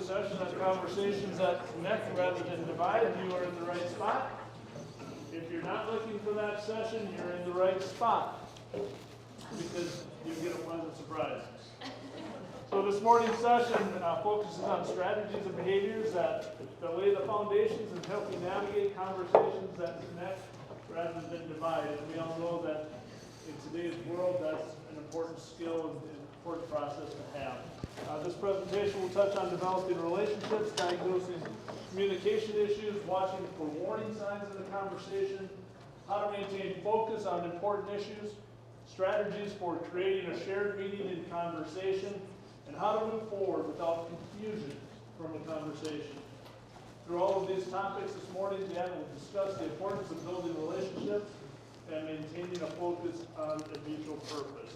session on conversations that connect rather than divide, you are in the right spot. If you're not looking for that session, you're in the right spot, because you get a pleasant surprise. So this morning's session focuses on strategies and behaviors that lay the foundations and help you navigate conversations that connect rather than divide. And we all know that in today's world, that's an important skill and an important process to have. This presentation will touch on developing relationships, diagnosing communication issues, watching for warning signs in the conversation, how to maintain focus on important issues, strategies for creating a shared meaning in conversation, and how to move forward without confusion from a conversation. Through all of these topics this morning, Dan will discuss the importance of building relationships and maintaining a focus on a mutual purpose.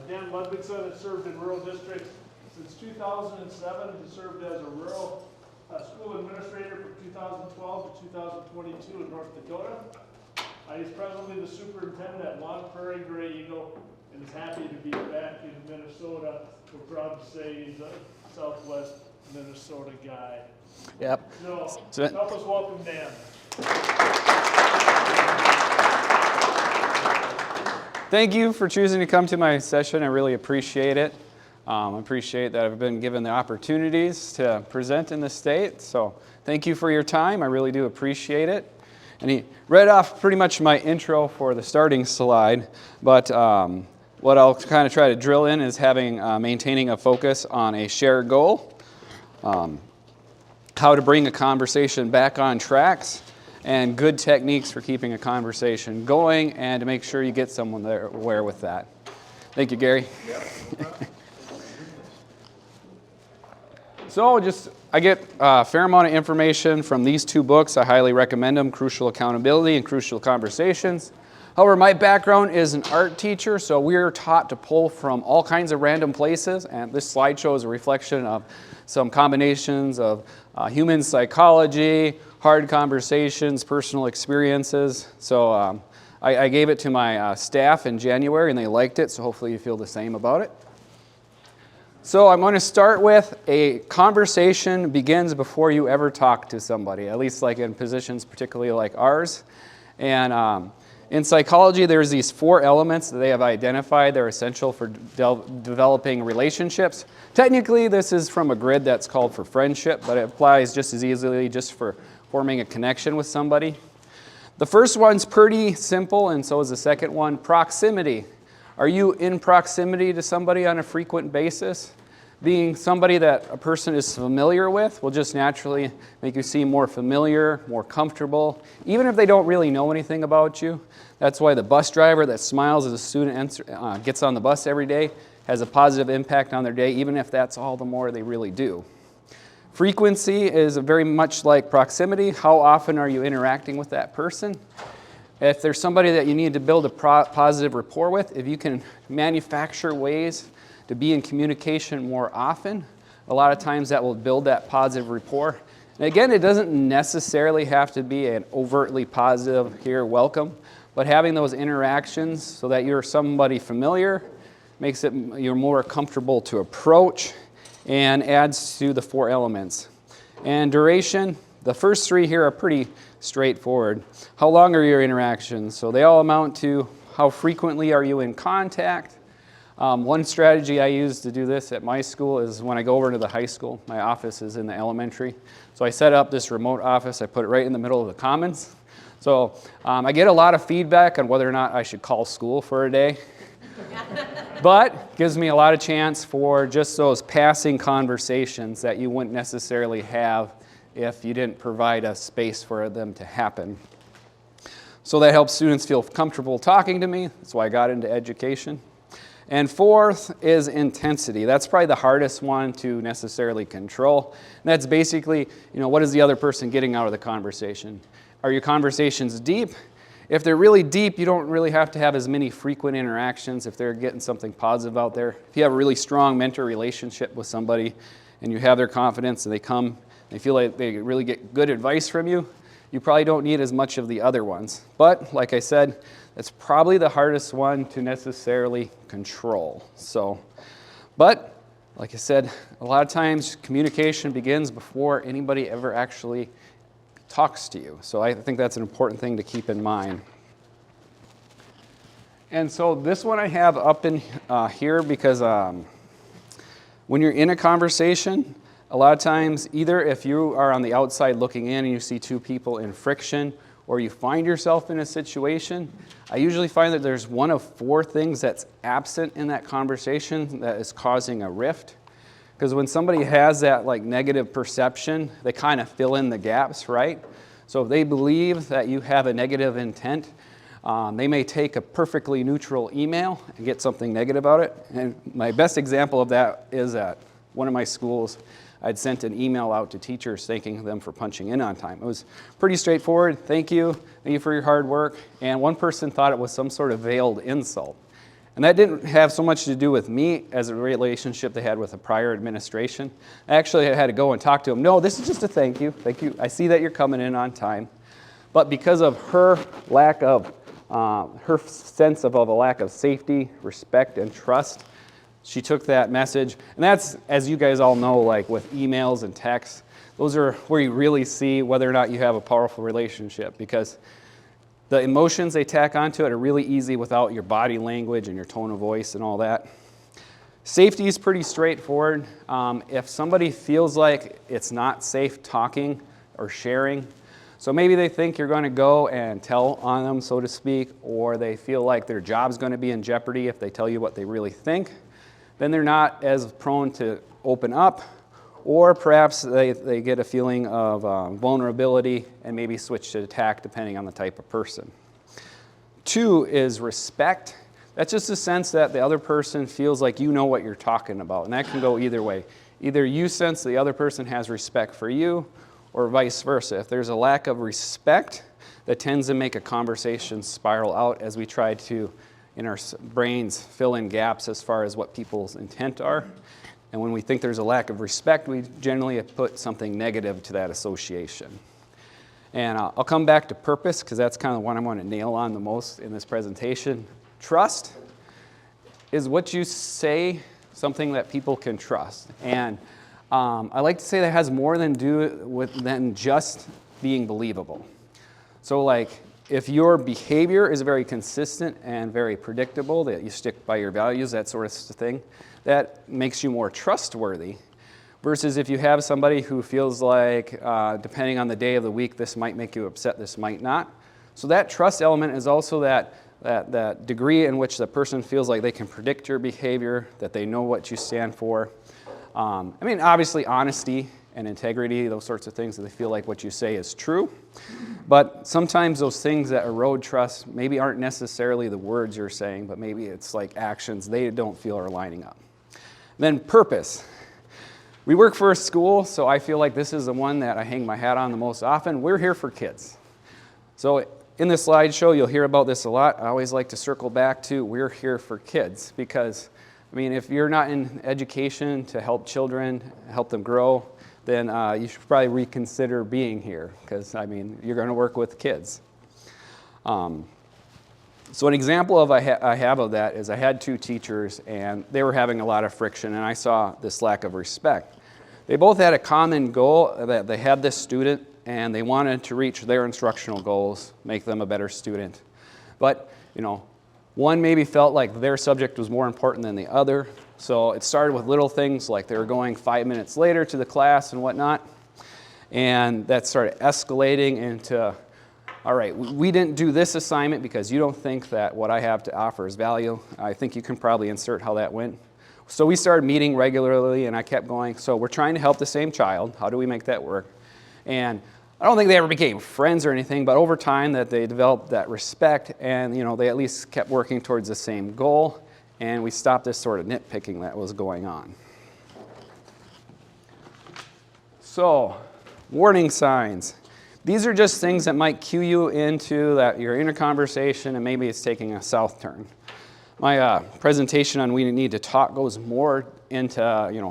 Dan Ludvigson has served in rural districts since 2007. He served as a rural school administrator from 2012 to 2022 in North Dakota. He's presently the superintendent at Long Prairie Gray Eagle and is happy to be back in Minnesota. We're proud to say he's a Southwest Minnesota guy. Yep. So help us welcome Dan. Thank you for choosing to come to my session. I really appreciate it. I appreciate that I've been given the opportunities to present in the state. So thank you for your time. I really do appreciate it. And he read off pretty much my intro for the starting slide, but what I'll kind of try to drill in is maintaining a focus on a shared goal, how to bring a conversation back on tracks, and good techniques for keeping a conversation going and to make sure you get someone there aware with that. Thank you, Gary. So I get a fair amount of information from these two books. I highly recommend them, Crucial Accountability and Crucial Conversations. However, my background is an art teacher, so we're taught to pull from all kinds of random places, and this slide shows a reflection of some combinations of human psychology, hard conversations, personal experiences. So I gave it to my staff in January, and they liked it, so hopefully you feel the same about it. So I'm going to start with a conversation begins before you ever talk to somebody, at least like in positions particularly like ours. And in psychology, there's these 4 elements that they have identified. They're essential for developing relationships. Technically, this is from a grid that's called for friendship, but it applies just as easily just for forming a connection with somebody. The first one's pretty simple, and so is the second one, proximity. Are you in proximity to somebody on a frequent basis? Being somebody that a person is familiar with will just naturally make you seem more familiar, more comfortable, even if they don't really know anything about you. That's why the bus driver that smiles as a student gets on the bus every day has a positive impact on their day, even if that's all the more they really do. Frequency is very much like proximity. How often are you interacting with that person? If there's somebody that you need to build a positive rapport with, if you can manufacture ways to be in communication more often, a lot of times that will build that positive rapport. And again, it doesn't necessarily have to be an overtly positive, here, welcome, but having those interactions so that you're somebody familiar makes it you're more comfortable to approach and adds to the 4 elements. And duration, the first 3 here are pretty straightforward. How long are your interactions? So they all amount to how frequently are you in contact. One strategy I use to do this at my school is when I go over to the high school, my office is in the elementary. So I set up this remote office, I put it right in the middle of the commons. So I get a lot of feedback on whether or not I should call school for a day. But gives me a lot of chance for just those passing conversations that you wouldn't necessarily have if you didn't provide a space for them to happen. So that helps students feel comfortable talking to me. That's why I got into education. And 4th is intensity. That's probably the hardest one to necessarily control. And that's basically, what is the other person getting out of the conversation? Are your conversations deep? If they're really deep, you don't really have to have as many frequent interactions if they're getting something positive out there. If you have a really strong mentor relationship with somebody and you have their confidence and they come, they feel like they really get good advice from you, you probably don't need as much of the other ones. But like I said, that's probably the hardest one to necessarily control. But Like I said, a lot of times communication begins before anybody ever actually talks to you. So I think that's an important thing to keep in mind. And so this one I have up in here because when you're in a conversation, a lot of times, either if you are on the outside looking in and you see two people in friction, or you find yourself in a situation, I usually find that there's one of four things that's absent in that conversation that is causing a rift. Because when somebody has that like negative perception, they kind of fill in the gaps, right? So if they believe that you have a negative intent, they may take a perfectly neutral email and get something negative about it. And my best example of that is at one of my schools. I'd sent an email out to teachers thanking them for punching in on time. It was pretty straightforward. Thank you for your hard work. And one person thought it was some sort of veiled insult. And that didn't have so much to do with me as a relationship they had with a prior administration. Actually, I had to go and talk to them. No, this is just a thank you. Thank you. I see that you're coming in on time. But because of her lack of, her sense of a lack of safety, respect, and trust, she took that message, and that's, as you guys all know, like with emails and texts, those are where you really see whether or not you have a powerful relationship, because the emotions they tack onto it are really easy without your body language and your tone of voice and all that. Safety is pretty straightforward. If somebody feels like it's not safe talking or sharing, so maybe they think you're going to go and tell on them, so to speak, or they feel like their job's going to be in jeopardy if they tell you what they really think, then they're not as prone to open up, or perhaps they get a feeling of vulnerability and maybe switch to attack depending on the type of person. 2 is respect. That's just a sense that the other person feels like you know what you're talking about, and that can go either way. Either you sense the other person has respect for you, or vice versa. If there's a lack of respect, that tends to make a conversation spiral out as we try to, in our brains, fill in gaps as far as what people's intent are. And when we think there's a lack of respect, we generally put something negative to that association. And I'll come back to purpose, because that's kind of what I want to nail on the most in this presentation. Trust is what you say, something that people can trust. And I like to say that has more than just being believable. So like, if your behavior is very consistent and very predictable, that you stick by your values, that sort of thing, that makes you more trustworthy, versus if you have somebody who feels like, depending on the day of the week, this might make you upset, this might not. So that trust element is also that degree in which the person feels like they can predict your behavior, that they know what you stand for. Obviously honesty and integrity, those sorts of things, that they feel like what you say is true. But sometimes those things that erode trust maybe aren't necessarily the words you're saying, but maybe it's like actions they don't feel are lining up. Then purpose. We work for a school, so I feel like this is the one that I hang my hat on the most often. We're here for kids. So in this slideshow, you'll hear about this a lot. I always like to circle back to we're here for kids, because if you're not in education to help children, help them grow, then you should probably reconsider being here, because you're going to work with kids. So an example of I have of that is I had 2 teachers, and they were having a lot of friction, and I saw this lack of respect. They both had a common goal, that they had this student, and they wanted to reach their instructional goals, make them a better student. But, one maybe felt like their subject was more important than the other. So it started with little things like they were going 5 minutes later to the class and whatnot. And that started escalating into, all right, we didn't do this assignment because you don't think that what I have to offer is value. I think you can probably insert how that went. So we started meeting regularly, and I kept going. So we're trying to help the same child. How do we make that work? And I don't think they ever became friends or anything, but over time that they developed that respect, and they at least kept working towards the same goal, and we stopped this sort of nitpicking that was going on. So, warning signs. These are just things that might cue you into that you're in a conversation and maybe it's taking a south turn. My presentation on We Need to Talk goes more into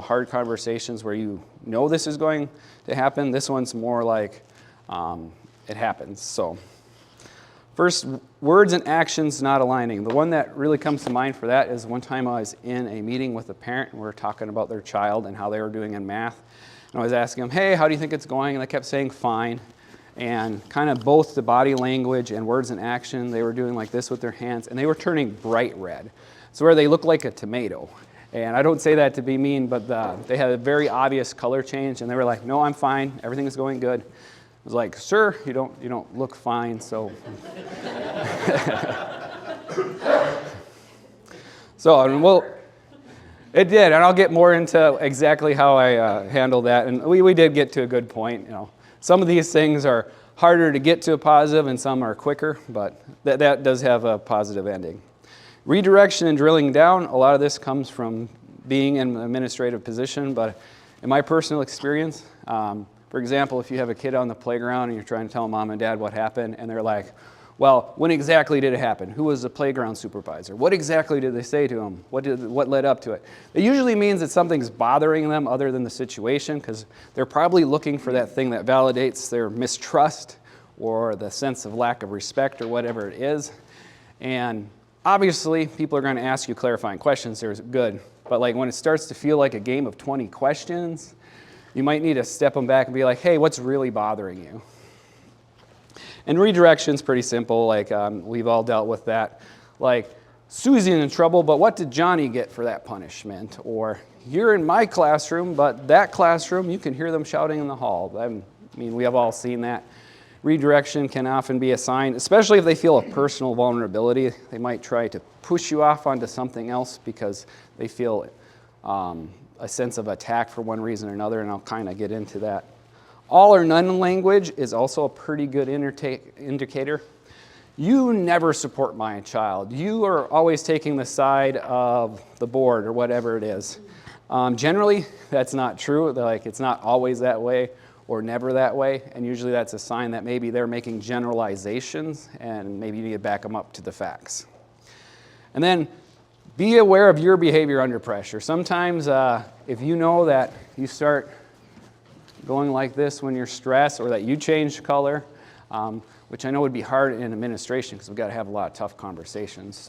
hard conversations where you know this is going to happen. This one's more like it happens. So First, words and actions not aligning. The one that really comes to mind for that is one time I was in a meeting with a parent, and we were talking about their child and how they were doing in math. And I was asking them, hey, how do you think it's going? And they kept saying fine. And kind of both the body language and words and action, they were doing like this with their hands, and they were turning bright red. So where they looked like a tomato. And I don't say that to be mean, but they had a very obvious color change, and they were like, no, I'm fine, everything is going good. I was like, sir, you don't look fine, so. Well, it did, and I'll get more into exactly how I handle that. And we did get to a good point. Some of these things are harder to get to a positive, and some are quicker, but that does have a positive ending. Redirection and drilling down, a lot of this comes from being in an administrative position, but in my personal experience, for example, if you have a kid on the playground and you're trying to tell mom and dad what happened, and they're like, well, when exactly did it happen? Who was the playground supervisor? What exactly did they say to him? What led up to it? It usually means that something's bothering them other than the situation, because they're probably looking for that thing that validates their mistrust or the sense of lack of respect or whatever it is. And obviously, people are going to ask you clarifying questions. They're good. But like when it starts to feel like a game of 20 questions, you might need to step them back and be like, hey, what's really bothering you? And redirection's pretty simple. Like we've all dealt with that. Like, Susie's in trouble, but what did Johnny get for that punishment? Or you're in my classroom, but that classroom, you can hear them shouting in the hall. I mean, we have all seen that. Redirection can often be a sign, especially if they feel a personal vulnerability. They might try to push you off onto something else because they feel a sense of attack for one reason or another, and I'll kind of get into that. All or none language is also a pretty good indicator. You never support my child. You are always taking the side of the board or whatever it is. Generally, that's not true. Like, it's not always that way or never that way, and usually that's a sign that maybe they're making generalizations and maybe you need to back them up to the facts. And then be aware of your behavior under pressure. Sometimes if you know that you start going like this when you're stressed, or that you change color, which I know would be hard in administration because we've got to have a lot of tough conversations.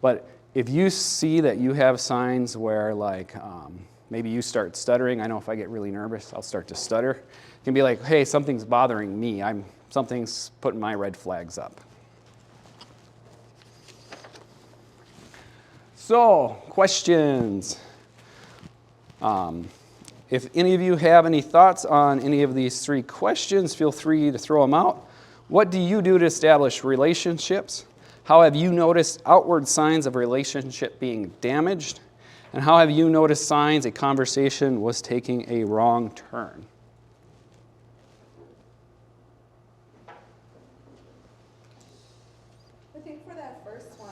But if you see that you have signs where like maybe you start stuttering, I know if I get really nervous, I'll start to stutter. It can be like, hey, something's bothering me. Something's putting my red flags up. So, questions. If any of you have any thoughts on any of these three questions, feel free to throw them out. What do you do to establish relationships? How have you noticed outward signs of relationship being damaged? And how have you noticed signs a conversation was taking a wrong turn? I think for that first one,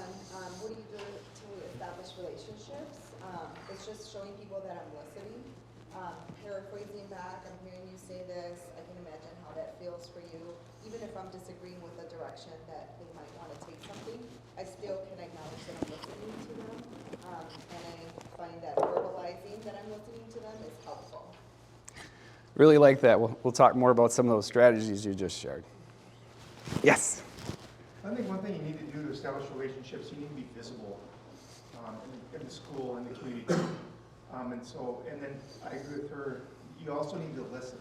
what do you do to establish relationships? It's just showing people that I'm listening. Paraphrasing back, I'm hearing you say this. I can imagine how that feels for you. Even if I'm disagreeing with the direction that they might want to take something, I still can acknowledge that I'm listening to them. And I find that verbalizing that I'm listening to them is helpful. Really like that. We'll talk more about some of those strategies you just shared. Yes? I think one thing you need to do to establish relationships, you need to be visible in the school and the community. And then I agree with her, you also need to listen.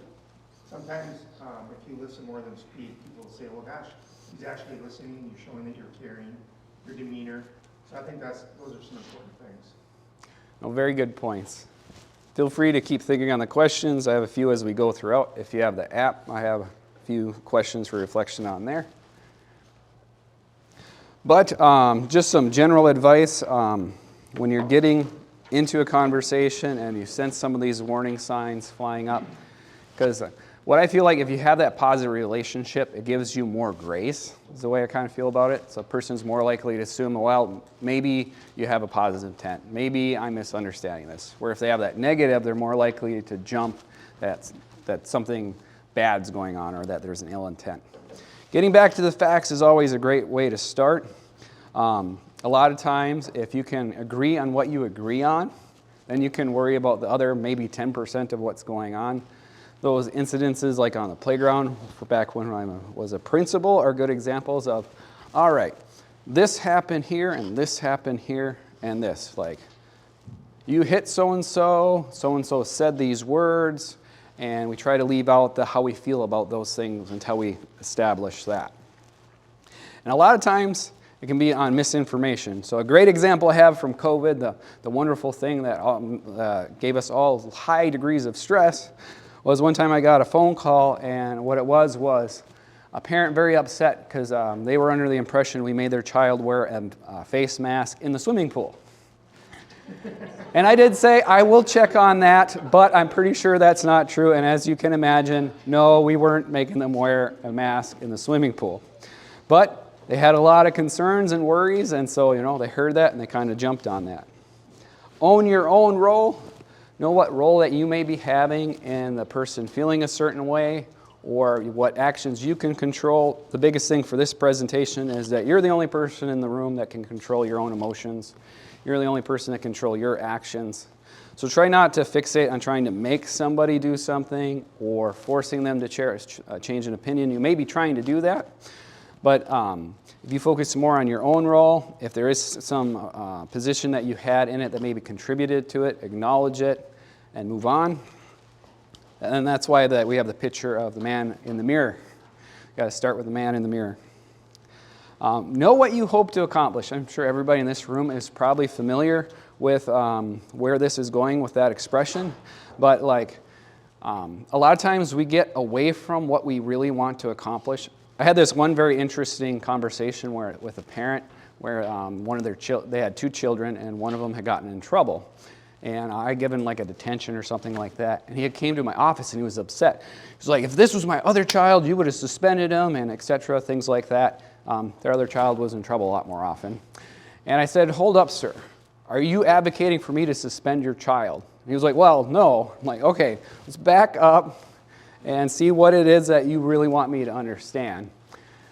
Sometimes if you listen more than speak, people will say, well, gosh, he's actually listening, you're showing that you're caring, your demeanor. So I think those are some important things. Oh, very good points. Feel free to keep thinking on the questions. I have a few as we go throughout. If you have the app, I have a few questions for reflection on there. But just some general advice, when you're getting into a conversation and you sense some of these warning signs flying up, because what I feel like if you have that positive relationship, it gives you more grace, is the way I kind of feel about it. So a person's more likely to assume, well, maybe you have a positive intent. Maybe I'm misunderstanding this. Where if they have that negative, they're more likely to jump that something bad's going on or that there's an ill intent. Getting back to the facts is always a great way to start. A lot of times, if you can agree on what you agree on, then you can worry about the other maybe 10% of what's going on. Those incidences like on the playground, back when I was a principal, are good examples of all right, this happened here, and this happened here, and this. Like, you hit so-and-so, so-and-so said these words, and we try to leave out how we feel about those things until we establish that. And a lot of times, it can be on misinformation. So a great example I have from COVID, the wonderful thing that gave us all high degrees of stress, was one time I got a phone call, and what it was a parent very upset because they were under the impression we made their child wear a face mask in the swimming pool. And I did say, I will check on that, but I'm pretty sure that's not true. And as you can imagine, no, we weren't making them wear a mask in the swimming pool. But they had a lot of concerns and worries, and so, they heard that and they kind of jumped on that. Own your own role. Know what role that you may be having in the person feeling a certain way, or what actions you can control. The biggest thing for this presentation is that you're the only person in the room that can control your own emotions. You're the only person that can control your actions. So try not to fixate on trying to make somebody do something or forcing them to change an opinion. You may be trying to do that, but if you focus more on your own role, if there is some position that you had in it that maybe contributed to it, acknowledge it and move on. And that's why we have the picture of the man in the mirror. You've got to start with the man in the mirror. Know what you hope to accomplish. I'm sure everybody in this room is probably familiar with where this is going with that expression. But a lot of times we get away from what we really want to accomplish. I had this one very interesting conversation with a parent where one of they had two children, and one of them had gotten in trouble. And I had given a detention or something like that. And he came to my office and he was upset. He was like, if this was my other child, you would have suspended him, and etc., things like that. Their other child was in trouble a lot more often. And I said, hold up, sir. Are you advocating for me to suspend your child? And he was like, well, no. I'm like, okay, let's back up and see what it is that you really want me to understand.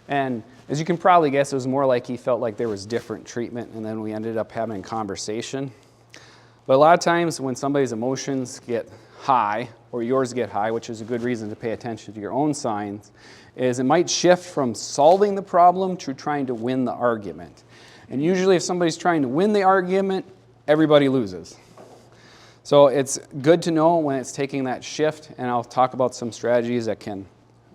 And as you can probably guess, it was more like he felt like there was different treatment, and then we ended up having a conversation. But a lot of times when somebody's emotions get high, or yours get high, which is a good reason to pay attention to your own signs, is it might shift from solving the problem to trying to win the argument. And usually if somebody's trying to win the argument, everybody loses. So it's good to know when it's taking that shift, and I'll talk about some strategies that can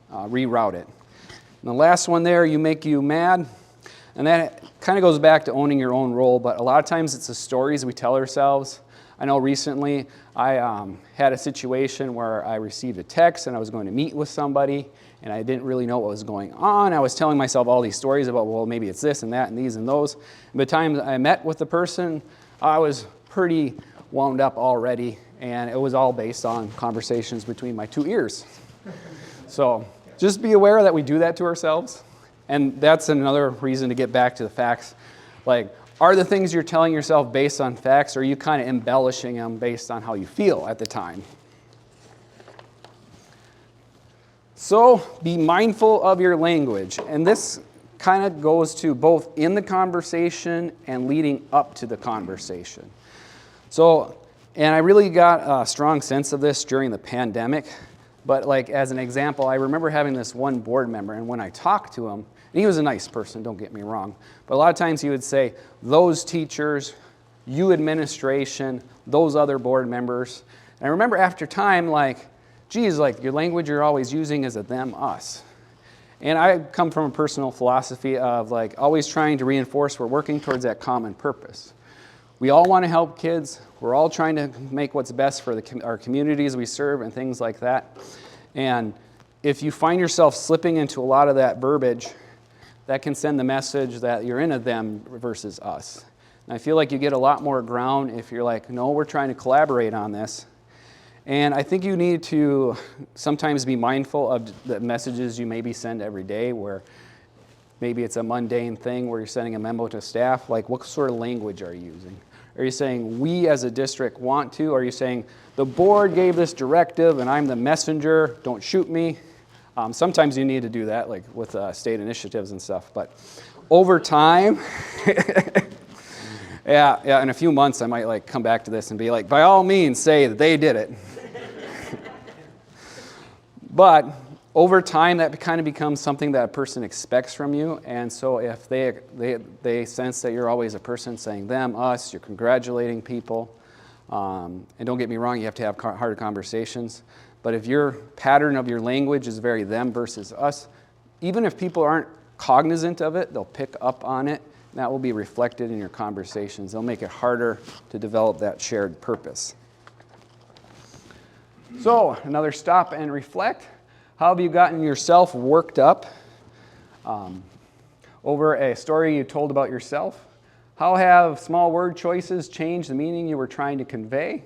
reroute it. And the last one there, you make you mad. And that kind of goes back to owning your own role, but a lot of times it's the stories we tell ourselves. I know recently I had a situation where I received a text and I was going to meet with somebody, and I didn't really know what was going on. I was telling myself all these stories about, well, maybe it's this and that and these and those. And by the time I met with the person, I was pretty wound up already, and it was all based on conversations between my two ears. So just be aware that we do that to ourselves. And that's another reason to get back to the facts. Are the things you're telling yourself based on facts, or are you kind of embellishing them based on how you feel at the time? So be mindful of your language. And this kind of goes to both in the conversation and leading up to the conversation. And I really got a strong sense of this during the pandemic. But as an example, I remember having this one board member, and when I talked to him, and he was a nice person, don't get me wrong, but a lot of times he would say, those teachers, you administration, those other board members. And I remember after time, geez, your language you're always using is a them, us. And I come from a personal philosophy of always trying to reinforce we're working towards that common purpose. We all want to help kids. We're all trying to make what's best for our communities we serve and things like that. And if you find yourself slipping into a lot of that verbiage, that can send the message that you're in a them versus us. And I feel like you get a lot more ground if you're no, we're trying to collaborate on this. And I think you need to sometimes be mindful of the messages you maybe send every day, where maybe it's a mundane thing where you're sending a memo to staff. What sort of language are you using? Are you saying we as a district want to? Or are you saying the board gave this directive and I'm the messenger, don't shoot me? Sometimes you need to do that, with state initiatives and stuff. But over time, yeah, in a few months I might come back to this and be by all means say that they did it. But over time, that kind of becomes something that a person expects from you. And so if they sense that you're always a person saying them, us, you're congratulating people. And don't get me wrong, you have to have harder conversations. But if your pattern of your language is very them versus us, even if people aren't cognizant of it, they'll pick up on it. And that will be reflected in your conversations. They'll make it harder to develop that shared purpose. So, another stop and reflect. How have you gotten yourself worked up over a story you told about yourself? How have small word choices changed the meaning you were trying to convey?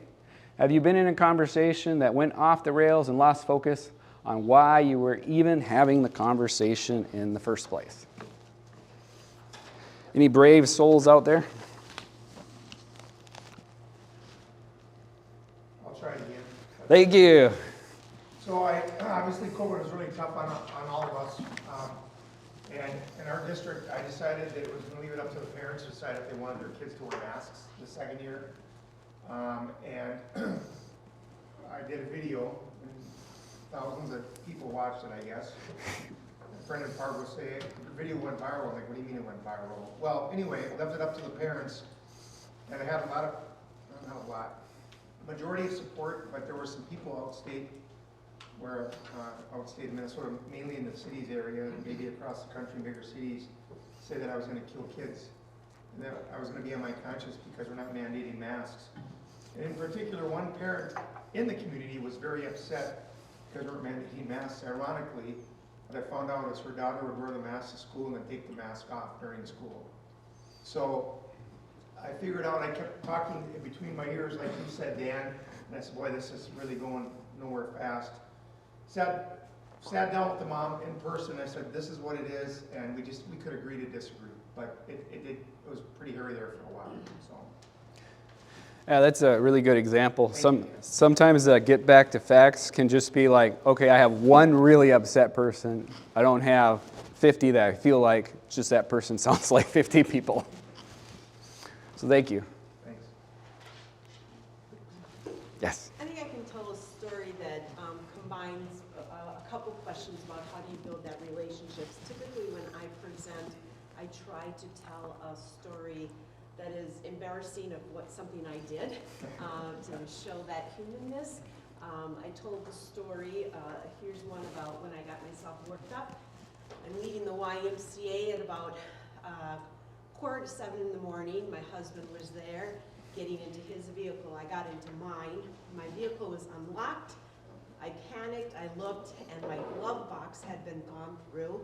Have you been in a conversation that went off the rails and lost focus on why you were even having the conversation in the first place? Any brave souls out there? I'll try it again. Thank you. So obviously COVID was really tough on all of us. And in our district, I decided that it was going to leave it up to the parents to decide if they wanted their kids to wear masks the second year. And I did a video, and thousands of people watched it, I guess. A friend and Barb would say, the video went viral. I'm like, what do you mean it went viral? Well, anyway, it left it up to the parents. And I had a lot of, not a lot, majority of support, but there were some people outstate where outstate of Minnesota, mainly in the cities area, and maybe across the country in bigger cities, say that I was going to kill kids. And that I was going to be on my conscience because we're not mandating masks. And in particular, one parent in the community was very upset because we weren't mandating masks. Ironically, what I found out is her daughter would wear the mask to school and then take the mask off during school. So I figured out, I kept talking in between my ears, like you said, Dan, and I said, boy, this is really going nowhere fast. Sat down with the mom in person. I said, this is what it is, and we could agree to disagree. But it was pretty hairy there for a while. So. Yeah, that's a really good example. Sometimes get back to facts can just be like, okay, I have one really upset person. I don't have 50 that I feel like just that person sounds like 50 people. So thank you. Thanks. Yes. I think I can tell a story that combines a couple questions about how do you build that relationships. Typically when I present, I try to tell a story that is embarrassing of something I did to show that humanness. I told the story, here's one about when I got myself worked up. I'm leaving the YMCA at about 6:45 in the morning. My husband was there getting into his vehicle. I got into mine. My vehicle was unlocked. I panicked, I looked, and my glove box had been gone through.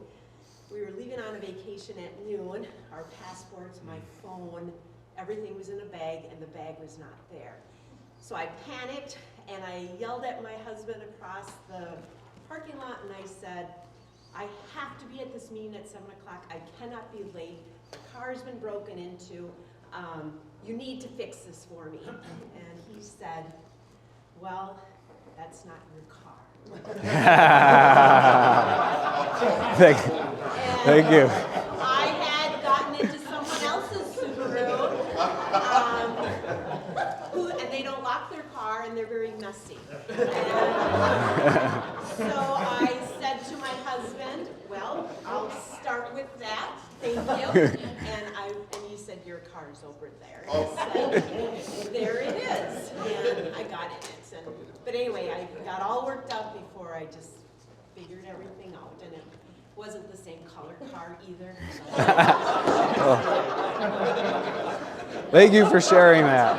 We were leaving on a vacation at noon. Our passports, my phone, everything was in a bag, and the bag was not there. So I panicked, and I yelled at my husband across the parking lot, and I said, I have to be at this meeting at 7 o'clock. I cannot be late. The car's been broken into. You need to fix this for me. And he said, well, that's not your car. Thank you. I had gotten into someone else's Subaru, and they don't lock their car, and they're very messy. So I said to my husband, well, I'll start with that, thank you. And he said, your car's over there. And I said, there it is. And I got in it. But anyway, I got all worked up before I just figured everything out. And it wasn't the same color car either. Thank you for sharing that.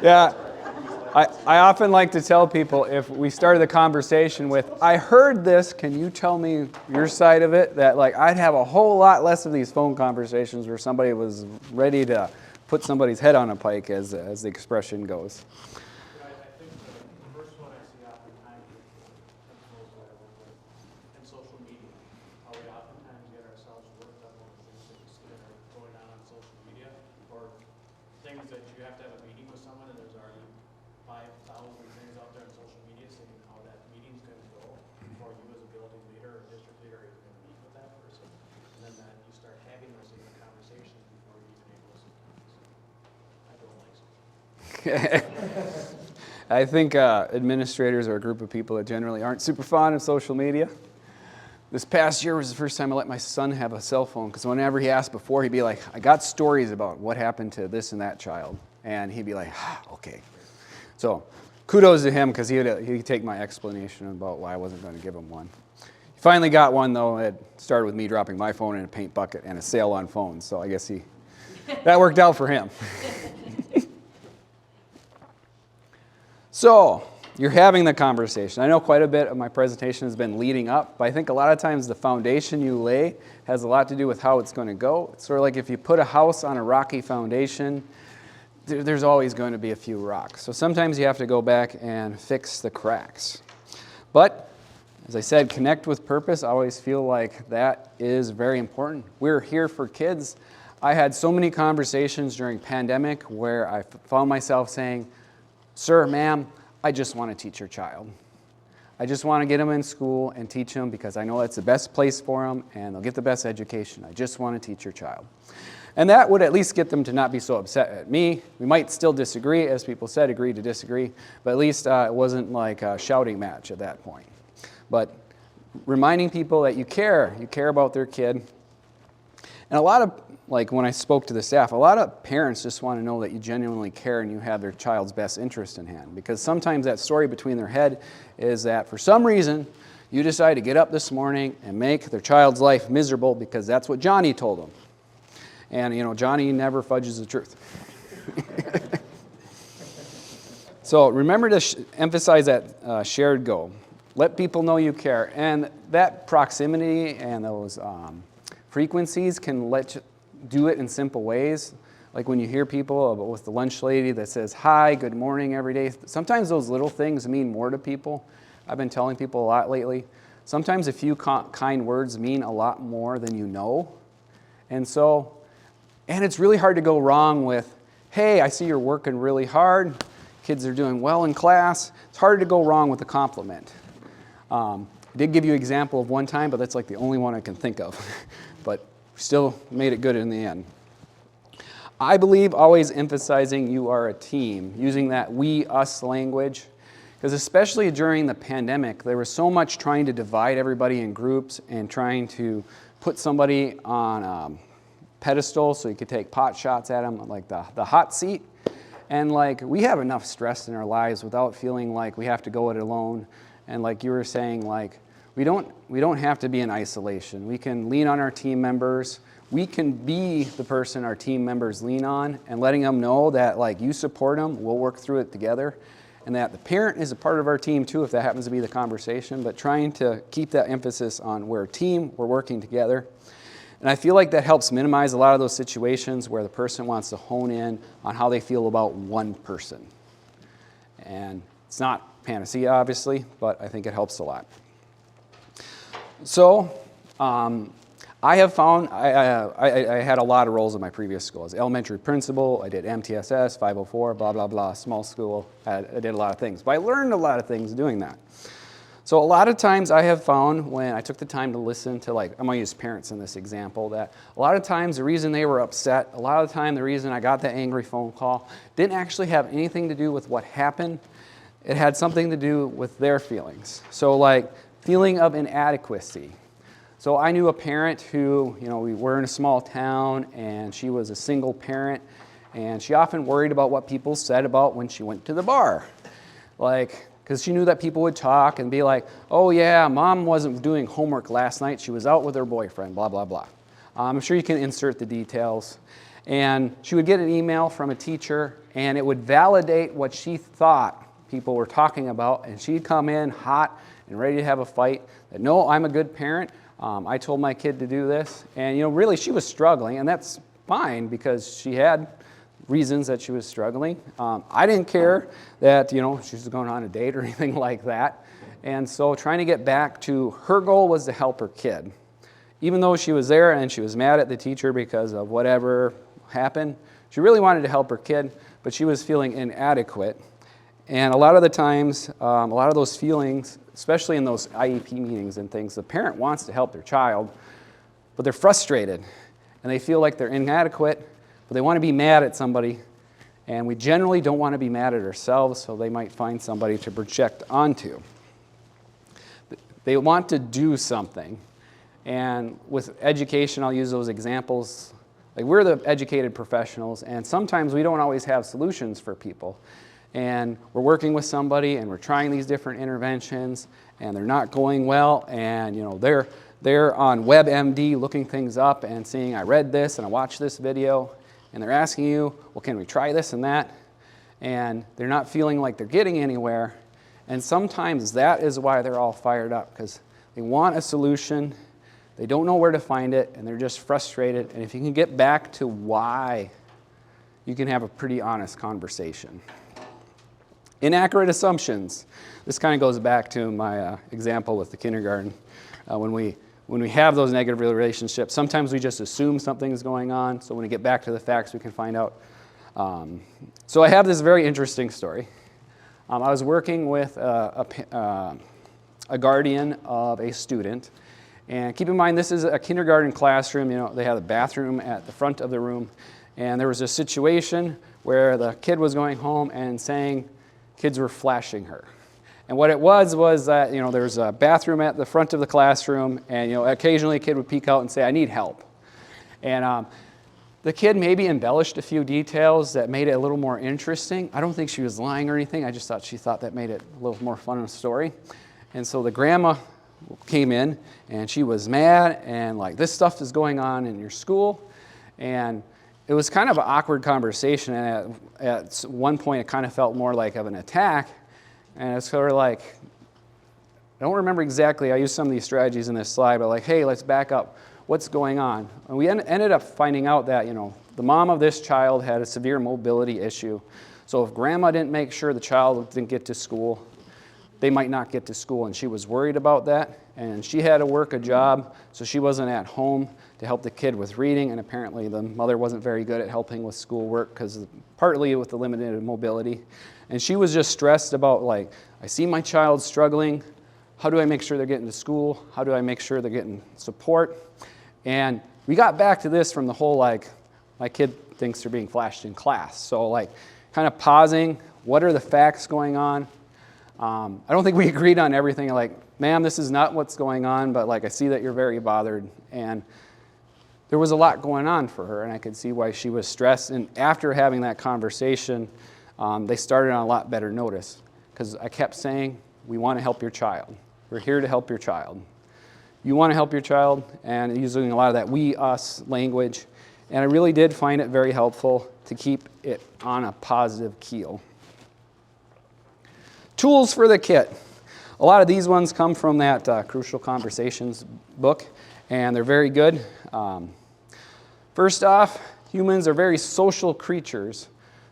Yeah, I often like to tell people if we started the conversation with, I heard this, can you tell me your side of it? That like I'd have a whole lot less of these phone conversations where somebody was ready to put somebody's head on a pike, as the expression goes. I think the first one I see oftentimes is principals that I work with in social media. How we oftentimes get ourselves worked up over things that are going on social media, or things that you have to have a meeting with someone and there's already 5,000 things out there on social media saying how that meeting's going to go before you as a building leader or district leader are even going to meet with that person. And then that you start having those even conversations before you're even able to sit down. So I don't like I think administrators are a group of people that generally aren't super fond of social media. This past year was the first time I let my son have a cell phone, because whenever he asked before, he'd be like, I got stories about what happened to this and that child. And he'd be like, okay. So kudos to him, because he'd take my explanation about why I wasn't going to give him one. He finally got one, though. It started with me dropping my phone in a paint bucket and a sale on phones. So I guess that worked out for him. So you're having the conversation. I know quite a bit of my presentation has been leading up, but I think a lot of times the foundation you lay has a lot to do with how it's going to go. It's sort of like if you put a house on a rocky foundation, there's always going to be a few rocks. So sometimes you have to go back and fix the cracks. But as I said, connect with purpose. I always feel like that is very important. We're here for kids. I had so many conversations during pandemic where I found myself saying, sir, ma'am, I just want to teach your child. I just want to get them in school and teach them because I know that's the best place for them and they'll get the best education. I just want to teach your child. And that would at least get them to not be so upset at me. We might still disagree, as people said, agree to disagree, but at least it wasn't like a shouting match at that point. But reminding people that you care about their kid. And a lot of, like when I spoke to the staff, a lot of parents just want to know that you genuinely care and you have their child's best interest in hand. Because sometimes that story between their head is that for some reason, you decide to get up this morning and make their child's life miserable because that's what Johnny told them. And, Johnny never fudges the truth. So remember to emphasize that shared goal. Let people know you care. And that proximity and those frequencies can let you do it in simple ways. Like when you hear people with the lunch lady that says, hi, good morning every day. Sometimes those little things mean more to people. I've been telling people a lot lately. Sometimes a few kind words mean a lot more than you know. And it's really hard to go wrong with, hey, I see you're working really hard. Kids are doing well in class. It's hard to go wrong with a compliment. I did give you an example of one time, but that's like the only one I can think of. But still made it good in the end. I believe always emphasizing you are a team, using that we, us language, because especially during the pandemic, there was so much trying to divide everybody in groups and trying to put somebody on a pedestal so you could take pot shots at them, like the hot seat. And we have enough stress in our lives without feeling like we have to go it alone. And like you were saying, we don't have to be in isolation. We can lean on our team members. We can be the person our team members lean on and letting them know that you support them, we'll work through it together. And that the parent is a part of our team too, if that happens to be the conversation, but trying to keep that emphasis on we're a team, we're working together. And I feel like that helps minimize a lot of those situations where the person wants to hone in on how they feel about one person. And it's not panacea, obviously, but I think it helps a lot. So, I have found, I had a lot of roles in my previous school. As elementary principal, I did MTSS, 504, blah, blah, blah, small school. I did a lot of things, but I learned a lot of things doing that. So a lot of times I have found when I took the time to listen to, I'm going to use parents in this example, that a lot of times the reason they were upset, a lot of the time the reason I got that angry phone call didn't actually have anything to do with what happened. It had something to do with their feelings. So feeling of inadequacy. So I knew a parent who, we were in a small town and she was a single parent and she often worried about what people said about when she went to the bar. Because she knew that people would talk and be like, oh yeah, mom wasn't doing homework last night, she was out with her boyfriend, blah, blah, blah. I'm sure you can insert the details. And she would get an email from a teacher and it would validate what she thought people were talking about, and she'd come in hot and ready to have a fight, that no, I'm a good parent, I told my kid to do this, and really she was struggling, and that's fine because she had reasons that she was struggling. I didn't care that, she was going on a date or anything like that, and so trying to get back to her goal was to help her kid. Even though she was there and she was mad at the teacher because of whatever happened, she really wanted to help her kid, but she was feeling inadequate. And a lot of the times, a lot of those feelings, especially in those IEP meetings and things, the parent wants to help their child, but they're frustrated. And they feel like they're inadequate, but they want to be mad at somebody And we generally don't want to be mad at ourselves, so they might find somebody to project onto. They want to do something. And with education, I'll use those examples. Like, we're the educated professionals, and sometimes we don't always have solutions for people. And we're working with somebody, and we're trying these different interventions, and they're not going well, and they're on WebMD looking things up and seeing, I read this and I watched this video, and they're asking you, well, can we try this and that? And they're not feeling like they're getting anywhere. And sometimes that is why they're all fired up, because they want a solution, they don't know where to find it, and they're just frustrated. And if you can get back to why, you can have a pretty honest conversation. Inaccurate assumptions. This kind of goes back to my example with the kindergarten. When we have those negative relationships, sometimes we just assume something's going on. So when we get back to the facts, we can find out. So I have this very interesting story. I was working with a guardian of a student. And keep in mind, this is a kindergarten classroom. They have a bathroom at the front of the room. And there was a situation where the kid was going home and saying kids were flashing her. And what it was that, there's a bathroom at the front of the classroom, and, occasionally a kid would peek out and say, I need help. And the kid maybe embellished a few details that made it a little more interesting. I don't think she was lying or anything. I just thought she thought that made it a little more fun of a story. And so the grandma came in, and she was mad, and like, this stuff is going on in your school. And it was kind of an awkward conversation, and at one point it kind of felt more like of an attack. And it's sort of like, I don't remember exactly, I used some of these strategies in this slide, but like, hey, let's back up. What's going on? And we ended up finding out that, the mom of this child had a severe mobility issue. So if grandma didn't make sure the child didn't get to school, they might not get to school, and she was worried about that. And she had to work a job, so she wasn't at home to help the kid with reading, and apparently the mother wasn't very good at helping with schoolwork, because partly with the limited mobility. And she was just stressed about, like, I see my child struggling. How do I make sure they're getting to school? How do I make sure they're getting support? And we got back to this from the whole, like, my kid thinks they're being flashed in class. So, like, kind of pausing, what are the facts going on? I don't think we agreed on everything. Like, ma'am, this is not what's going on, but, like, I see that you're very bothered. And there was a lot going on for her, and I could see why she was stressed. And after having that conversation, they started on a lot better notice, because I kept saying, we want to help your child. We're here to help your child. You want to help your child, and using a lot of that we, us language. And I really did find it very helpful to keep it on a positive keel. Tools for the kit. A lot of these ones come from that Crucial Conversations book, and they're very good. First off, humans are very social creatures.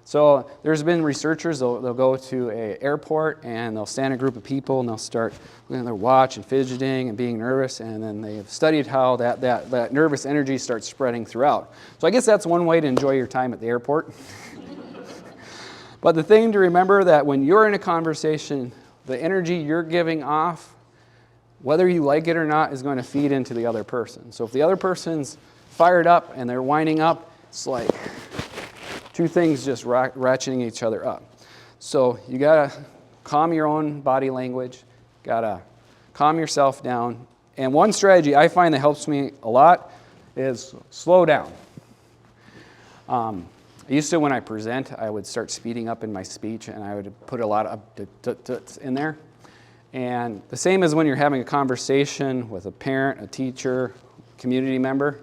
So there's been researchers, they'll go to an airport, and they'll stand a group of people, and they'll start looking at their watch and fidgeting and being nervous, and then they've studied how that nervous energy starts spreading throughout. So I guess that's one way to enjoy your time at the airport. But the thing to remember that when you're in a conversation, the energy you're giving off, whether you like it or not, is going to feed into the other person. So if the other person's fired up and they're winding up, it's like two things just ratcheting each other up. So you got to calm your own body language, got to calm yourself down. And one strategy I find that helps me a lot is slow down. I used to, when I present, I would start speeding up in my speech, and I would put a lot of in there. And the same as when you're having a conversation with a parent, a teacher, community member.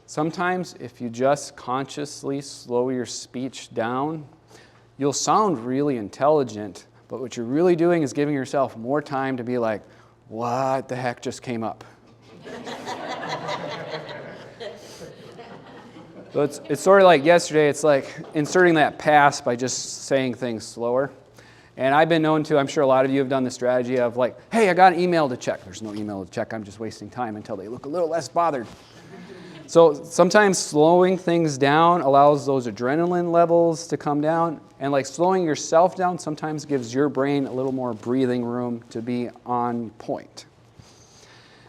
Sometimes if you just consciously slow your speech down, you'll sound really intelligent, but what you're really doing is giving yourself more time to be like, what the heck just came up? So it's sort of like yesterday, it's like inserting that pass by just saying things slower. And I've been known to, I'm sure a lot of you have done the strategy of like, hey, I got an email to check. There's no email to check, I'm just wasting time until they look a little less bothered. So sometimes slowing things down allows those adrenaline levels to come down. And like slowing yourself down sometimes gives your brain a little more breathing room to be on point.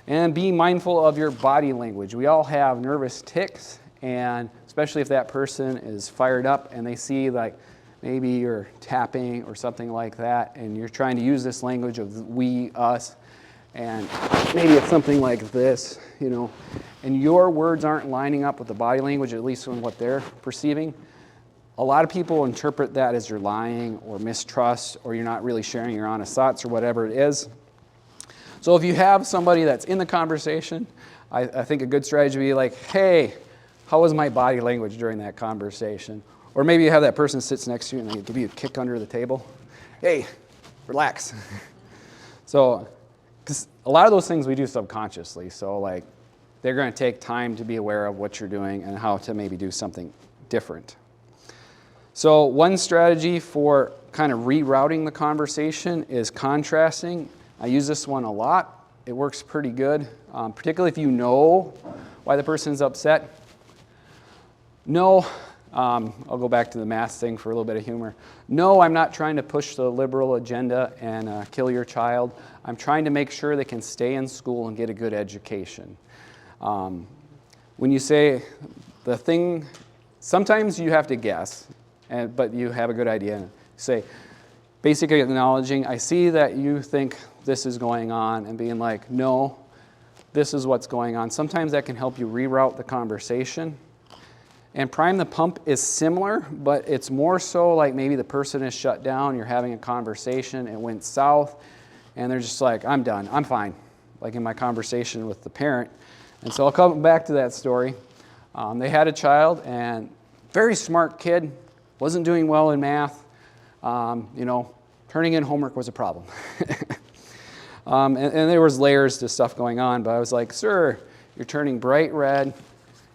And be mindful of your body language. We all have nervous tics, and especially if that person is fired up and they see like maybe you're tapping or something like that, and you're trying to use this language of we, us, and maybe it's something like this, you know, and your words aren't lining up with the body language, at least in what they're perceiving. A lot of people interpret that as you're lying or mistrust or you're not really sharing your honest thoughts or whatever it is. So if you have somebody that's in the conversation, I think a good strategy would be like, hey, how was my body language during that conversation? Or maybe you have that person sits next to you and they give you a kick under the table. Hey, relax. So, because a lot of those things we do subconsciously. So like, they're going to take time to be aware of what you're doing and how to maybe do something different. So one strategy for kind of rerouting the conversation is contrasting. I use this one a lot. It works pretty good, particularly if you know why the person's upset. No, I'll go back to the math thing for a little bit of humor. No, I'm not trying to push the liberal agenda and kill your child. I'm trying to make sure they can stay in school and get a good education. When you say the thing, sometimes you have to guess, but you have a good idea. Say, basically acknowledging, I see that you think this is going on, and being like, no, this is what's going on. Sometimes that can help you reroute the conversation. And prime the pump is similar, but it's more so like maybe the person is shut down, you're having a conversation, it went south, and they're just like, I'm done, I'm fine, like in my conversation with the parent. And so I'll come back to that story. They had a child, and very smart kid, wasn't doing well in math. Turning in homework was a problem. and there was layers to stuff going on, but I was like, sir, you're turning bright red,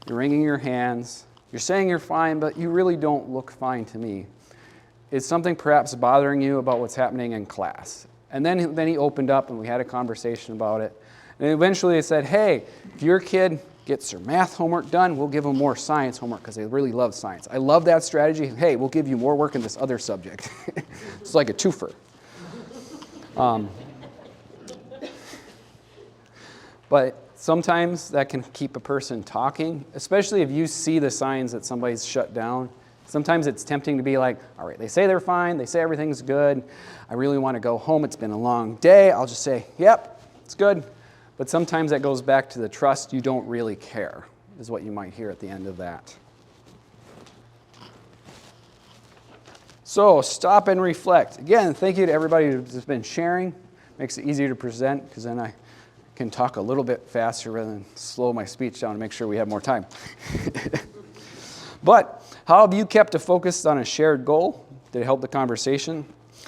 you're wringing your hands, you're saying you're fine, but you really don't look fine to me. Is something perhaps bothering you about what's happening in class? And then he opened up and we had a conversation about it. And eventually they said, hey, if your kid gets their math homework done, we'll give them more science homework because they really love science. I love that strategy. Hey, we'll give you more work in this other subject. It's like a twofer. But sometimes that can keep a person talking, especially if you see the signs that somebody's shut down. Sometimes it's tempting to be like, all right, they say they're fine, they say everything's good, I really want to go home, it's been a long day. I'll just say, yep, it's good. But sometimes that goes back to the trust, you don't really care, is what you might hear at the end of that. So stop and reflect. Again, thank you to everybody who's been sharing. Makes it easier to present because then I can talk a little bit faster rather than slow my speech down to make sure we have more time. But how have you kept a focus on a shared goal? Did it help the conversation?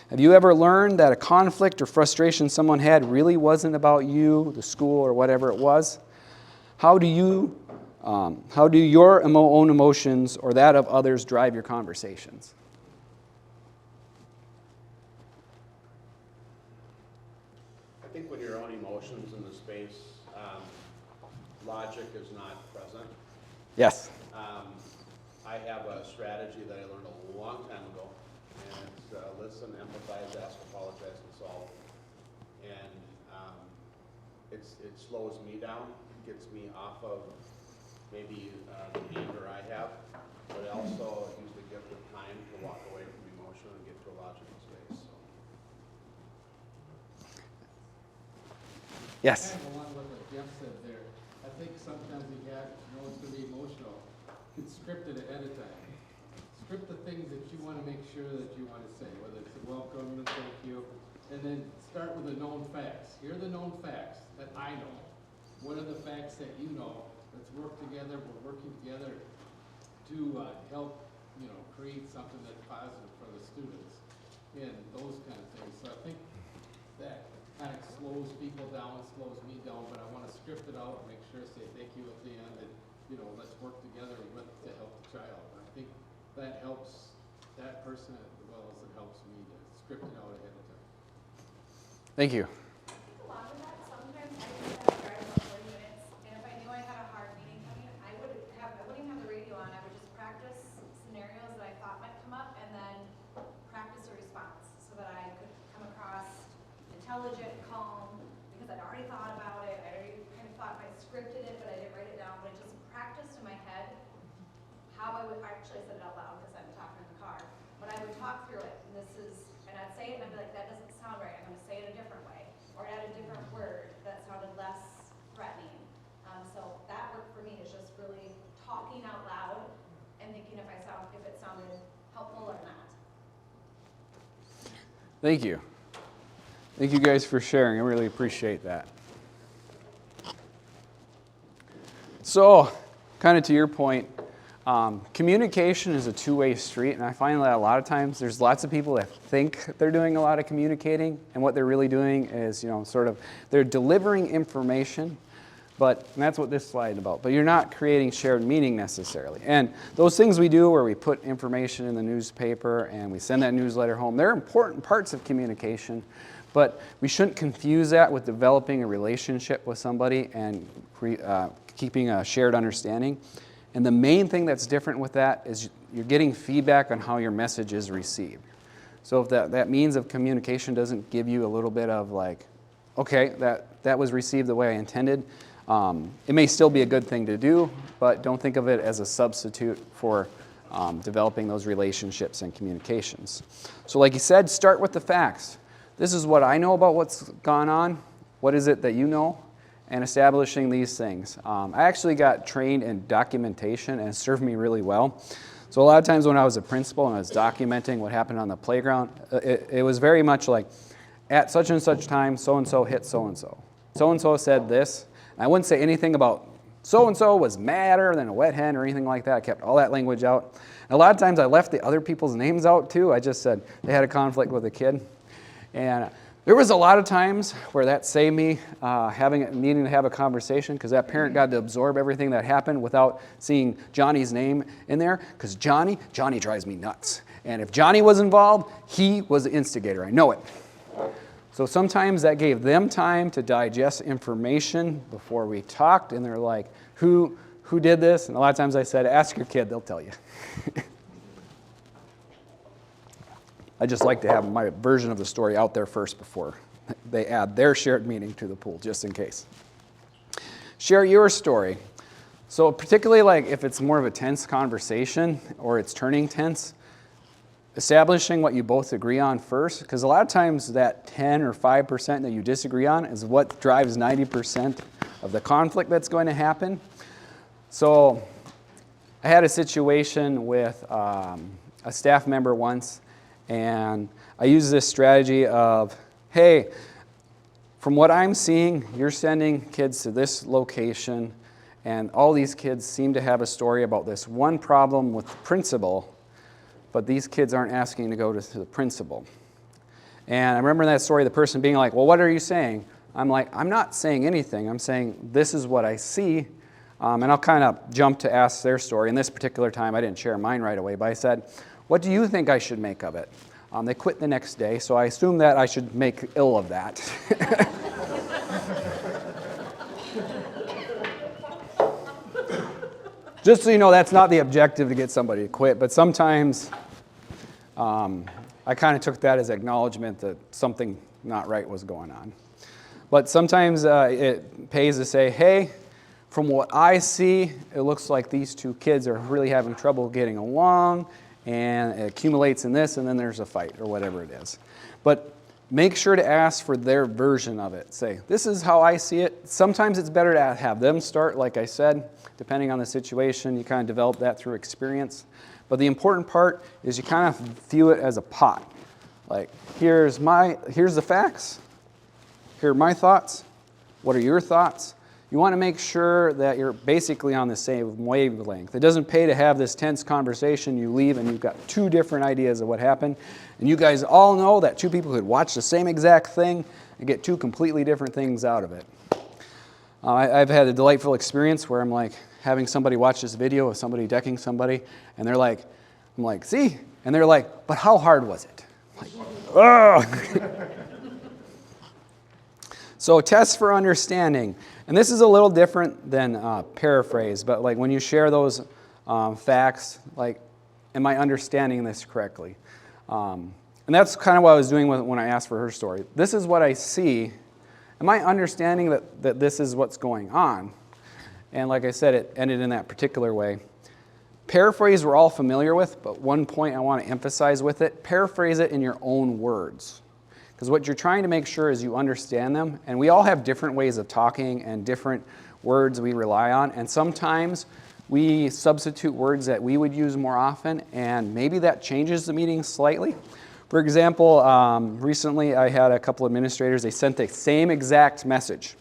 Have you ever learned that a conflict or frustration someone had really wasn't about you, the school, or whatever it was? How do your own emotions or that of others drive your conversations? I think when your own emotions in the space, logic is not present. Yes. I have a strategy that I learned a long time ago, and it's listen, empathize, ask, apologize, and solve. And it slows me down, gets me off of maybe the anger I have, but I also use the gift of time to walk away from emotion and get to a logical space. So. Yes. Kind of along with what Jeff said there, I think sometimes you have, it's going to be emotional, you can script it ahead of time. Script the things that you want to make sure that you want to say, whether it's a welcome, a thank you, and then start with the known facts. Here are the known facts that I know. What are the facts that you know? Let's work together. We're working together to help, create something that's positive for the students and those kind of things. So I think that kind of slows people down, slows me down, but I want to script it out and make sure to say thank you at the end and, let's work together to help the child. And I think that helps that person as well as it helps me to script it out ahead of time. Thank you. Along with that, sometimes I would have to drive about 40 minutes, and if I knew I had a hard meeting coming, I wouldn't even have the radio on. I would just practice scenarios that I thought might come up, and then practice a response so that I could come across intelligent, calm, because I'd already thought about it. I already kind of thought I scripted it, but I didn't write it down. But I just practiced in my head how I would actually I said it out loud because I'm talking in the car. But I would talk talk through it, and this is, and I'd say it, and I'd be like, that doesn't sound right, I'm gonna say it a different way, or add a different word that sounded less threatening. So that work for me is just really talking out loud and thinking if it sounded helpful or not. Thank you. Thank you guys for sharing. I really appreciate that. So, kind of to your point, communication is a two-way street, and I find that a lot of times there's lots of people that think they're doing a lot of communicating, and what they're really doing is, they're delivering information, and that's what this slide is about. But you're not creating shared meaning necessarily. And those things we do where we put information in the newspaper and we send that newsletter home, they're important parts of communication, but we shouldn't confuse that with developing a relationship with somebody and keeping a shared understanding. And the main thing that's different with that is you're getting feedback on how your message is received. So if that means of communication doesn't give you a little bit of like, okay, that was received the way I intended, it may still be a good thing to do, but don't think of it as a substitute for developing those relationships and communications. So like you said, start with the facts. This is what I know about what's gone on. What is it that you know? And establishing these things. I actually got trained in documentation, and it served me really well. So a lot of times when I was a principal and I was documenting what happened on the playground, it was very much like, at such and such time, so-and-so hit so-and-so. So-and-so said this. And I wouldn't say anything about so-and-so was madder than a wet hen or anything like that. I kept all that language out. And a lot of times I left the other people's names out too. I just said they had a conflict with a kid. And there was a lot of times where that saved me needing to have a conversation, because that parent got to absorb everything that happened without seeing Johnny's name in there, because Johnny drives me nuts. And if Johnny was involved, he was the instigator. I know it. So sometimes that gave them time to digest information before we talked, and they're like, who did this? And a lot of times I said, ask your kid, they'll tell you. I just like to have my version of the story out there first before they add their shared meaning to the pool, just in case. Share your story. So particularly like if it's more of a tense conversation or it's turning tense, establishing what you both agree on first, because a lot of times that 10 or 5% that you disagree on is what drives 90% of the conflict that's going to happen. So I had a situation with a staff member once, and I use this strategy of, hey, from what I'm seeing, you're sending kids to this location, and all these kids seem to have a story about this one problem with the principal, but these kids aren't asking to go to the principal. And I remember in that story, the person being like, well, what are you saying? I'm like, I'm not saying anything. I'm saying this is what I see. And I'll kind of jump to ask their story. In this particular time, I didn't share mine right away, but I said, what do you think I should make of it? They quit the next day, so I assume that I should make ill of that. Just so you know, that's not the objective to get somebody to quit, but sometimes I kind of took that as acknowledgement that something not right was going on. But sometimes it pays to say, hey, from what I see, it looks like these two kids are really having trouble getting along, and it accumulates in this, and then there's a fight, or whatever it is. But make sure to ask for their version of it. Say, this is how I see it. Sometimes it's better to have them start, like I said. Depending on the situation, you kind of develop that through experience. But the important part is you kind of view it as a pot. Like, here's the facts. Here are my thoughts. What are your thoughts? You want to make sure that you're basically on the same wavelength. It doesn't pay to have this tense conversation. You leave and you've got two different ideas of what happened. And you guys all know that two people could watch the same exact thing and get two completely different things out of it. I've had a delightful experience where I'm like having somebody watch this video of somebody decking somebody, and they're like, I'm like, see? And they're like, but how hard was it? I'm like, oh! So tests for understanding. And this is a little different than paraphrase, but like when you share those facts, like, am I understanding this correctly? And that's kind of what I was doing when I asked for her story. This is what I see. Am I understanding that this is what's going on? And like I said, it ended in that particular way. Paraphrase we're all familiar with, but one point I want to emphasize with it, paraphrase it in your own words. Because what you're trying to make sure is you understand them, and we all have different ways of talking and different words we rely on, and sometimes we substitute words that we would use more often, and maybe that changes the meaning slightly. For example, recently I had a couple administrators, they sent the same exact message.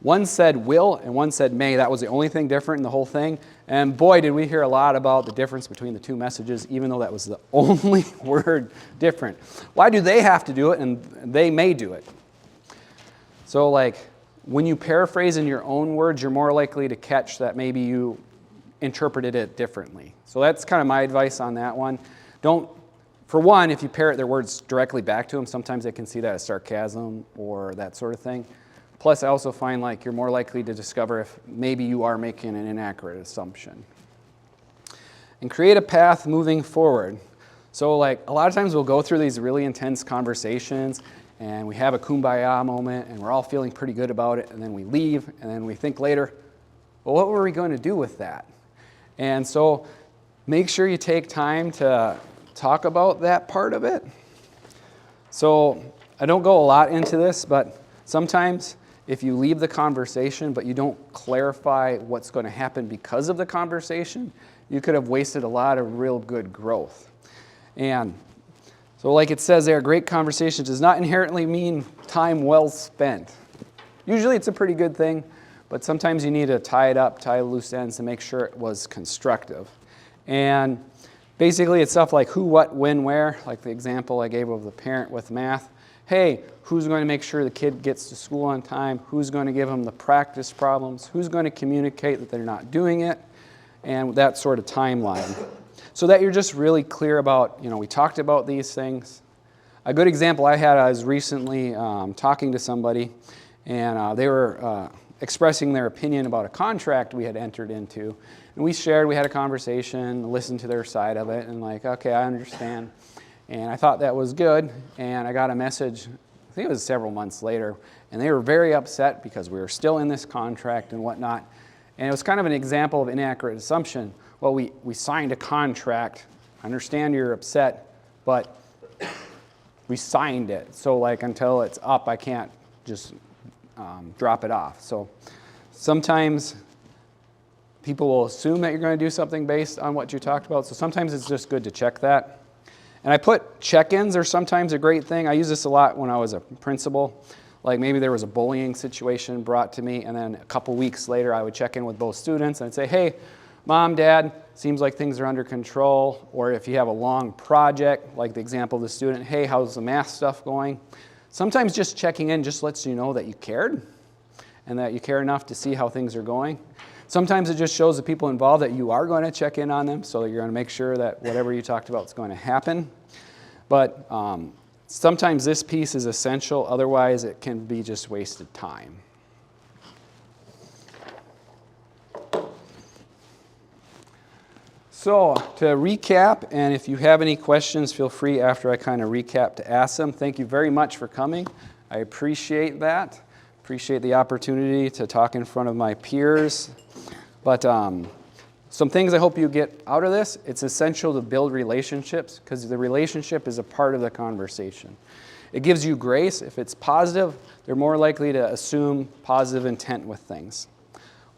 One said will and one said may. That was the only thing different in the whole thing. And boy, did we hear a lot about the difference between the two messages, even though that was the only word different. Why do they have to do it and they may do it? So like when you paraphrase in your own words, you're more likely to catch that maybe you interpreted it differently. So that's kind of my advice on that one. For one, if you parrot their words directly back to them, sometimes they can see that as sarcasm or that sort of thing. Plus, I also find like you're more likely to discover if maybe you are making an inaccurate assumption. And create a path moving forward. So like a lot of times we'll go through these really intense conversations and we have a kumbaya moment and we're all feeling pretty good about it, and then we leave and then we think later, well, what were we going to do with that? And so make sure you take time to talk about that part of it. So I don't go a lot into this, but sometimes if you leave the conversation but you don't clarify what's going to happen because of the conversation, you could have wasted a lot of real good growth. And so like it says there, great conversation does not inherently mean time well spent. Usually it's a pretty good thing, but sometimes you need to tie it up, tie loose ends to make sure it was constructive. And basically it's stuff like who, what, when, where, like the example I gave of the parent with math. Hey, who's going to make sure the kid gets to school on time? Who's going to give them the practice problems? Who's going to communicate that they're not doing it? And that sort of timeline. So that you're just really clear about, we talked about these things. A good example I had, I was recently talking to somebody, and they were expressing their opinion about a contract we had entered into. And we had a conversation, listened to their side of it, and like, okay, I understand. And I thought that was good, and I got a message, I think it was several months later, and they were very upset because we were still in this contract and whatnot. And it was kind of an example of inaccurate assumption. Well, we signed a contract. I understand you're upset, but we signed it. So like until it's up, I can't just drop it off. So sometimes people will assume that you're going to do something based on what you talked about. So sometimes it's just good to check that. And I put check-ins are sometimes a great thing. I use this a lot when I was a principal. Like maybe there was a bullying situation brought to me, and then a couple weeks later I would check in with both students and I'd say, hey, Mom, Dad, seems like things are under control. Or if you have a long project, like the example of the student, hey, how's the math stuff going? Sometimes just checking in just lets you know that you cared and that you care enough to see how things are going. Sometimes it just shows the people involved that you are going to check in on them, so you're going to make sure that whatever you talked about is going to happen. But sometimes this piece is essential, otherwise it can be just wasted time. So to recap, and if you have any questions, feel free after I kind of recap to ask them. Thank you very much for coming. I appreciate that. Appreciate the opportunity to talk in front of my peers. But some things I hope you get out of this, it's essential to build relationships because the relationship is a part of the conversation. It gives you grace. If it's positive, they're more likely to assume positive intent with things.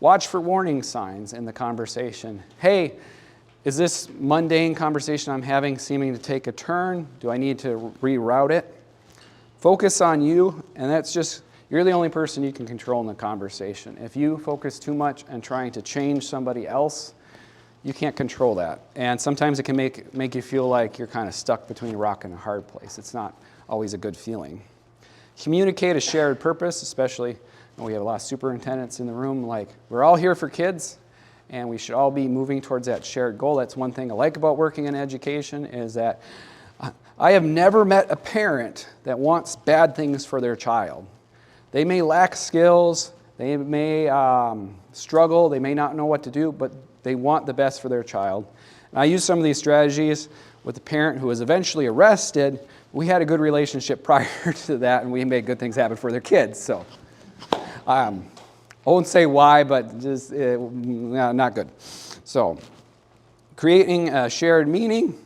Watch for warning signs in the conversation. Hey, is this mundane conversation I'm having seeming to take a turn? Do I need to reroute it? Focus on you, and that's just, you're the only person you can control in the conversation. If you focus too much on trying to change somebody else, you can't control that. And sometimes it can make you feel like you're kind of stuck between a rock and a hard place. It's not always a good feeling. Communicate a shared purpose, especially when we have a lot of superintendents in the room. Like, we're all here for kids, and we should all be moving towards that shared goal. That's one thing I like about working in education is that I have never met a parent that wants bad things for their child. They may lack skills, they may struggle, they may not know what to do, but they want the best for their child. And I used some of these strategies with a parent who was eventually arrested. We had a good relationship prior to that, and we made good things happen for their kids. So I won't say why, but just not good. So creating a shared meaning.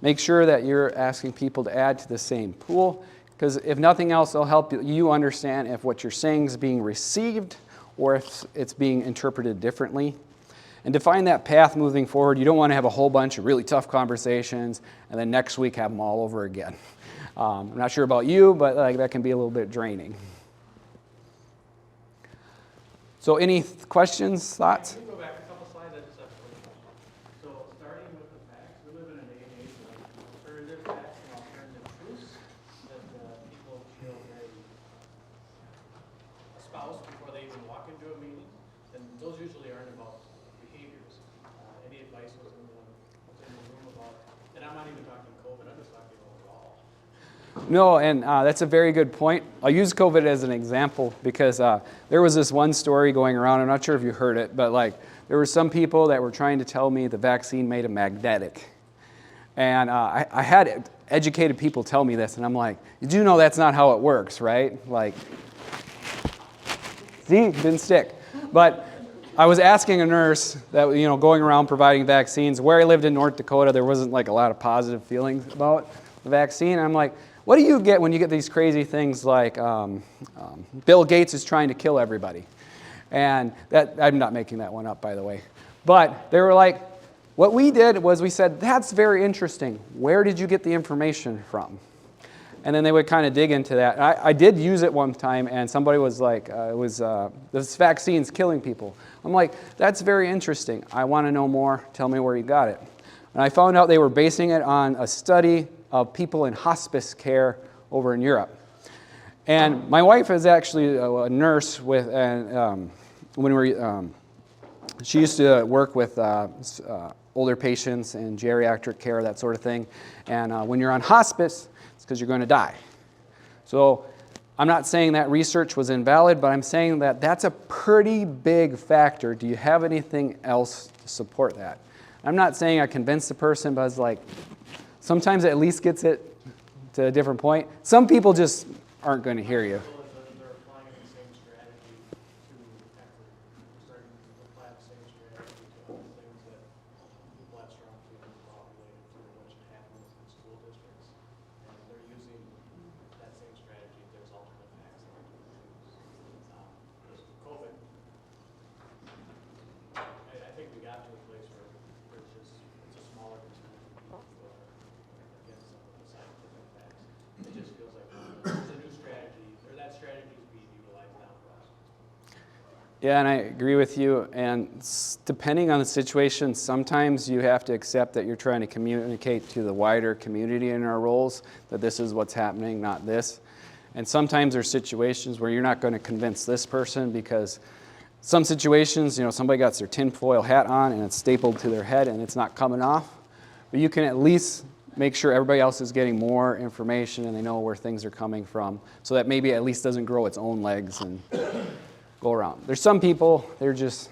Make sure that you're asking people to add to the same pool, because if nothing else, it'll help you understand if what you're saying is being received or if it's being interpreted differently. And define that path moving forward. You don't want to have a whole bunch of really tough conversations and then next week have them all over again. I'm not sure about you, but that can be a little bit draining. So any questions, thoughts? Can we go back a couple slides? I just have a quick question. So starting with the facts, we live in a day and age of alternative facts and alternative truths that people feel very espouse before they even walk into a meeting. And those usually aren't about behaviors. Any advice was in the room about, and I'm not even talking COVID, I'm just talking overall. No, and that's a very good point. I'll use COVID as an example because there was this one story going around. I'm not sure if you heard it, but there were some people that were trying to tell me the vaccine made them magnetic. And I had educated people tell me this, and I'm like, you do know that's not how it works, right? See, didn't stick. But I was asking a nurse that, going around providing vaccines. Where I lived in North Dakota, there wasn't a lot of positive feelings about the vaccine. And I'm like, what do you get when you get these crazy things like Bill Gates is trying to kill everybody? And I'm not making that one up, by the way. But they were like, what we did was we said, that's very interesting. Where did you get the information from? And then they would kind of dig into that. I did use it one time, and somebody was like, this vaccine's killing people. I'm like, that's very interesting. I want to know more. Tell me where you got it. And I found out they were basing it on a study of people in hospice care over in Europe. And my wife is actually a nurse with, she used to work with older patients and geriatric care, that sort of thing. And when you're on hospice, it's because you're going to die. So I'm not saying that research was invalid, but I'm saying that that's a pretty big factor. Do you have anything else to support that? I'm not saying I convinced the person, but it's like, sometimes it at least gets it to a different point. Some people just aren't going to hear you. They're applying the same strategy to effort. They're starting to apply the same strategy to other things that people have strong feelings about related to what should happen within school districts. And they're using that same strategy if there's alternate facts and alternate truths. With COVID, I think we got to a place where it's a smaller percentage of people who are against some of the scientific facts. It just feels like there's a new strategy, or that strategy is being utilized now for us. Yeah, and I agree with you. And depending on the situation, sometimes you have to accept that you're trying to communicate to the wider community in our roles that this is what's happening, not this. And sometimes there's situations where you're not going to convince this person because some situations, somebody got their tinfoil hat on and it's stapled to their head and it's not coming off. But you can at least make sure everybody else is getting more information and they know where things are coming from so that maybe at least doesn't grow its own legs and go around. There's some people, they're just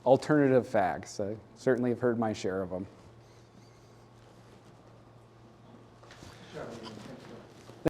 alternative facts. I certainly have heard my share of them. Sure, thank